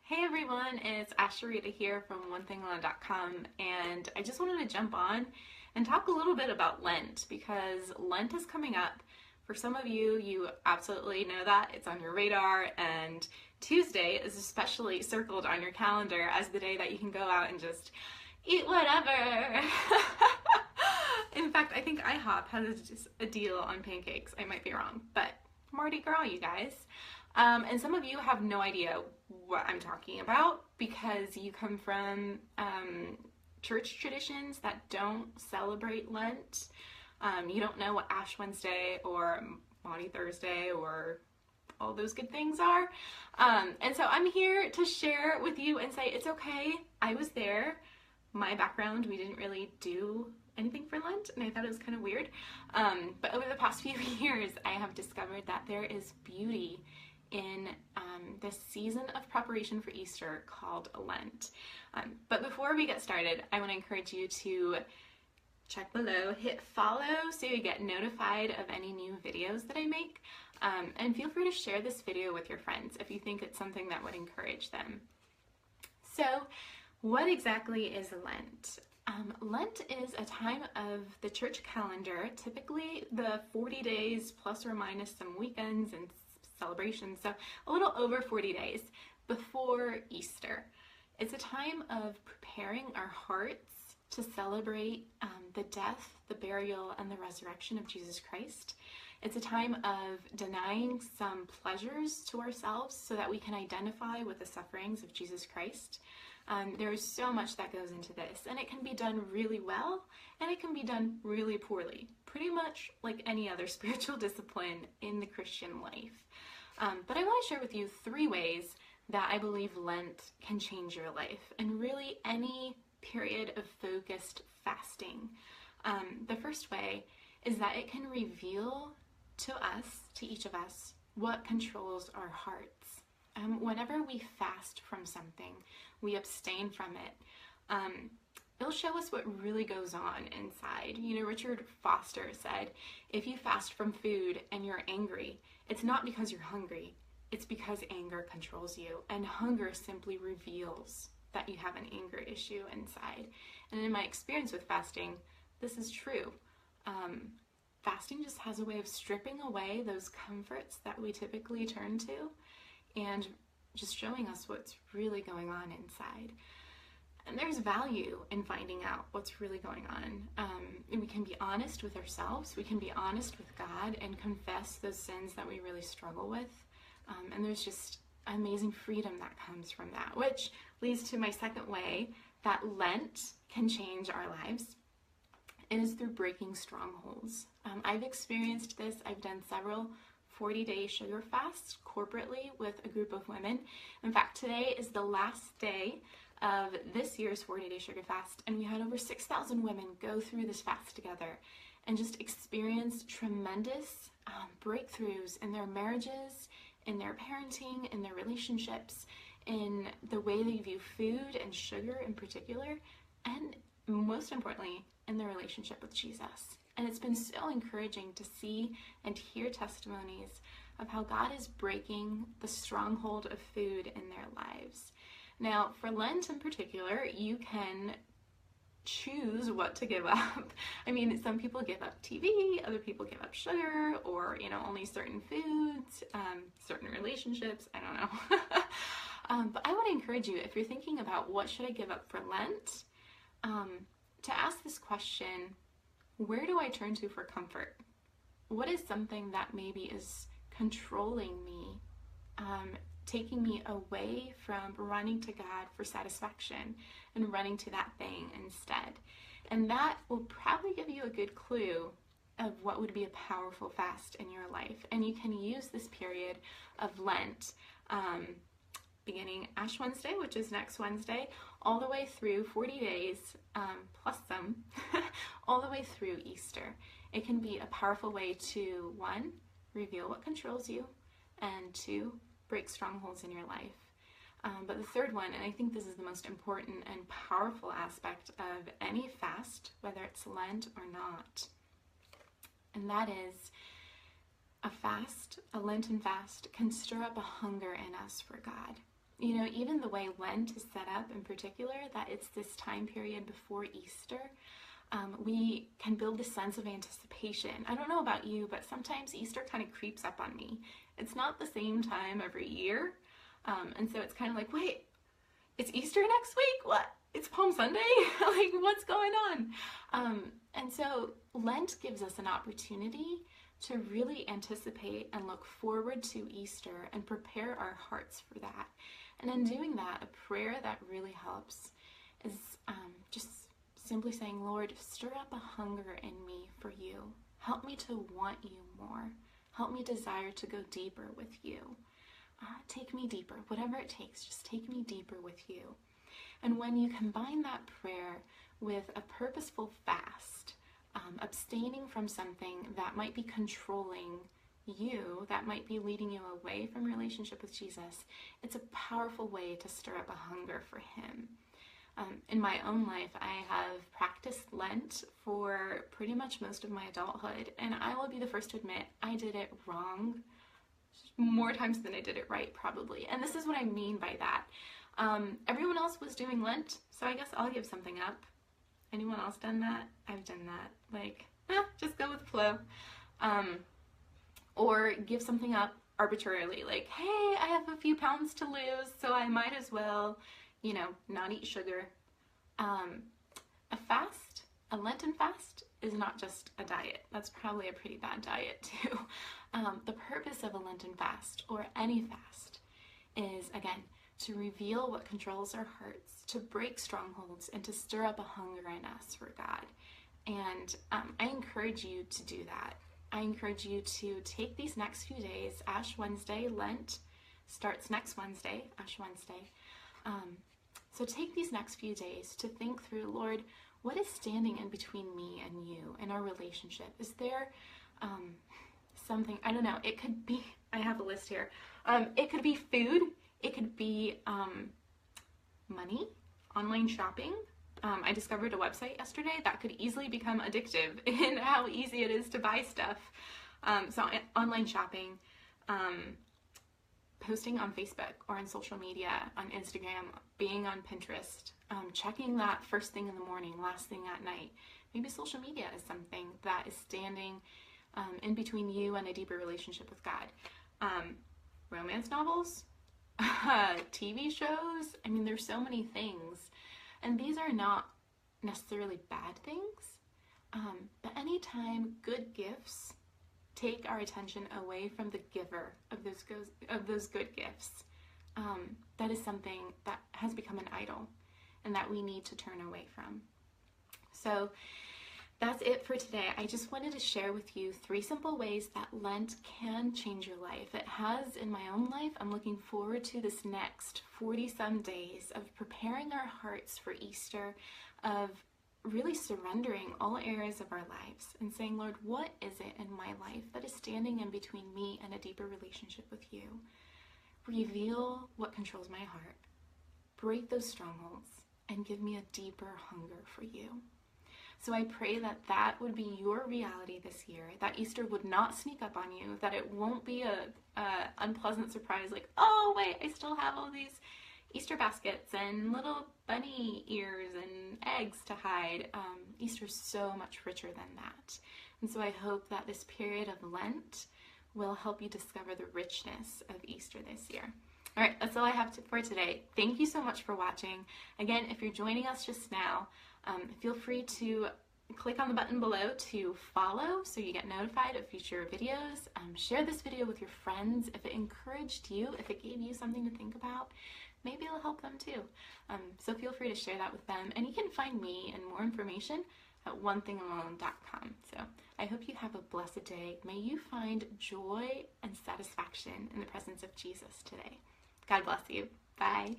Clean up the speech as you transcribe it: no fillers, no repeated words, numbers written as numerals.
Hey everyone, it's Asheritah here from OneThingLent.com, and I just wanted to jump on and talk a little bit about Lent because Lent is coming up. For some of you, you absolutely know that. It's on your radar, and Tuesday is especially circled on your calendar as the day that you can go out and just eat whatever. In fact, I think IHOP has a deal on pancakes. I might be wrong, but Mardi Gras, you guys. And some of you have no idea what I'm talking about because you come from church traditions that don't celebrate Lent. You don't know what Ash Wednesday or Maundy Thursday or all those good things are. And so I'm here to share with you and say it's okay. I was there. My background, we didn't really do anything for Lent, and I thought it was kind of weird. But over the past few years, I have discovered that there is beauty in this season of preparation for Easter called Lent. But before we get started, I want to encourage you to check below, hit follow so you get notified of any new videos that I make, and feel free to share this video with your friends if you think it's something that would encourage them. So, what exactly is Lent? Lent is a time of the church calendar, typically the 40 days plus or minus some weekends and celebrations, so a little over 40 days before Easter. It's a time of preparing our hearts to celebrate the death, the burial, and the resurrection of Jesus Christ. It's a time of denying some pleasures to ourselves so that we can identify with the sufferings of Jesus Christ. There is so much that goes into this, and it can be done really well, and it can be done really poorly, pretty much like any other spiritual discipline in the Christian life. But I want to share with you 3 ways that I believe Lent can change your life, and really any period of focused fasting. The first way is that it can reveal to us, to each of us, what controls our hearts. Whenever we fast from something, we abstain from it, it'll show us what really goes on inside. You know, Richard Foster said, if you fast from food and you're angry, it's not because you're hungry, it's because anger controls you. And hunger simply reveals that you have an anger issue inside. And in my experience with fasting, this is true. Fasting just has a way of stripping away those comforts that we typically turn to and just showing us what's really going on inside. And there's value in finding out what's really going on. And we can be honest with ourselves, we can be honest with God and confess those sins that we really struggle with. And there's just amazing freedom that comes from that, which leads to my second way that Lent can change our lives. It is through breaking strongholds. I've experienced this. I've done several 40-day sugar fasts corporately with a group of women. In fact, today is the last day of this year's 40-day sugar fast, and we had over 6,000 women go through this fast together and just experience tremendous breakthroughs in their marriages, in their parenting, in their relationships, in the way they view food and sugar in particular, and most importantly, in their relationship with Jesus. And it's been so encouraging to see and hear testimonies of how God is breaking the stronghold of food in their lives. Now, for Lent in particular, you can choose what to give up. I mean, some people give up TV, other people give up sugar, or, only certain foods, certain relationships, I don't know. But I want to encourage you, if you're thinking about what should I give up for Lent, to ask this question, where do I turn to for comfort? What is something that maybe is controlling me, taking me away from running to God for satisfaction and running to that thing instead? And that will probably give you a good clue of what would be a powerful fast in your life. And you can use this period of Lent, beginning Ash Wednesday, which is next Wednesday, all the way through 40 days, plus some, all the way through Easter. It can be a powerful way to, 1, reveal what controls you, and 2, break strongholds in your life. But the third one, and I think this is the most important and powerful aspect of any fast, whether it's Lent or not, and that is a fast, a Lenten fast, can stir up a hunger in us for God. Even the way Lent is set up in particular, that it's this time period before Easter, we can build this sense of anticipation. I don't know about you, but sometimes Easter kind of creeps up on me. It's not the same time every year. And so it's kind of like, wait, it's Easter next week? What? It's Palm Sunday? Like, what's going on? And so Lent gives us an opportunity to really anticipate and look forward to Easter and prepare our hearts for that. And in doing that, a prayer that really helps is just simply saying, Lord, stir up a hunger in me for you. Help me to want you more. Help me desire to go deeper with you. Take me deeper, whatever it takes, just take me deeper with you. And when you combine that prayer with a purposeful fast, abstaining from something that might be controlling you, that might be leading you away from relationship with Jesus, it's a powerful way to stir up a hunger for him. In my own life, I have practiced Lent for pretty much most of my adulthood, and I will be the first to admit I did it wrong more times than I did it right, probably. And this is what I mean by that. Everyone else was doing Lent, so I guess I'll give something up. Anyone else done that? I've done that. Just go with the flow. Or give something up arbitrarily, like, hey, I have a few pounds to lose, so I might as well, not eat sugar. A fast, a Lenten fast, is not just a diet. That's probably a pretty bad diet too. The purpose of a Lenten fast, or any fast, is, again, to reveal what controls our hearts, to break strongholds, and to stir up a hunger in us for God. And I encourage you to do that. I encourage you to take these next few days. Ash Wednesday, Lent starts next Wednesday, Ash Wednesday. So take these next few days to think through, Lord, what is standing in between me and you in our relationship? Is there something, I don't know, it could be, I have a list here. It could be food. It could be money, online shopping. I discovered a website yesterday that could easily become addictive in how easy it is to buy stuff. So online shopping, posting on Facebook or on social media, on Instagram, being on Pinterest, checking that first thing in the morning, last thing at night. Maybe social media is something that is standing in between you and a deeper relationship with God. Romance novels, TV shows, I mean, there's so many things. And these are not necessarily bad things, but anytime good gifts take our attention away from the giver of those good gifts, that is something that has become an idol and that we need to turn away from. So that's it for today. I just wanted to share with you 3 simple ways that Lent can change your life. It has in my own life. I'm looking forward to this next 40-some days of preparing our hearts for Easter, of really surrendering all areas of our lives and saying, Lord, what is it in my life that is standing in between me and a deeper relationship with you? Reveal what controls my heart. Break those strongholds and give me a deeper hunger for you. So I pray that that would be your reality this year, that Easter would not sneak up on you, that it won't be a unpleasant surprise like, oh, wait, I still have all these Easter baskets and little bunny ears and eggs to hide. Easter's so much richer than that. And so I hope that this period of Lent will help you discover the richness of Easter this year. All right, that's all I have for today. Thank you so much for watching. Again, if you're joining us just now, feel free to click on the button below to follow so you get notified of future videos. Share this video with your friends if it encouraged you, if it gave you something to think about. Maybe it'll help them too. So feel free to share that with them. And you can find me and more information at onethingalone.com. So I hope you have a blessed day. May you find joy and satisfaction in the presence of Jesus today. God bless you. Bye.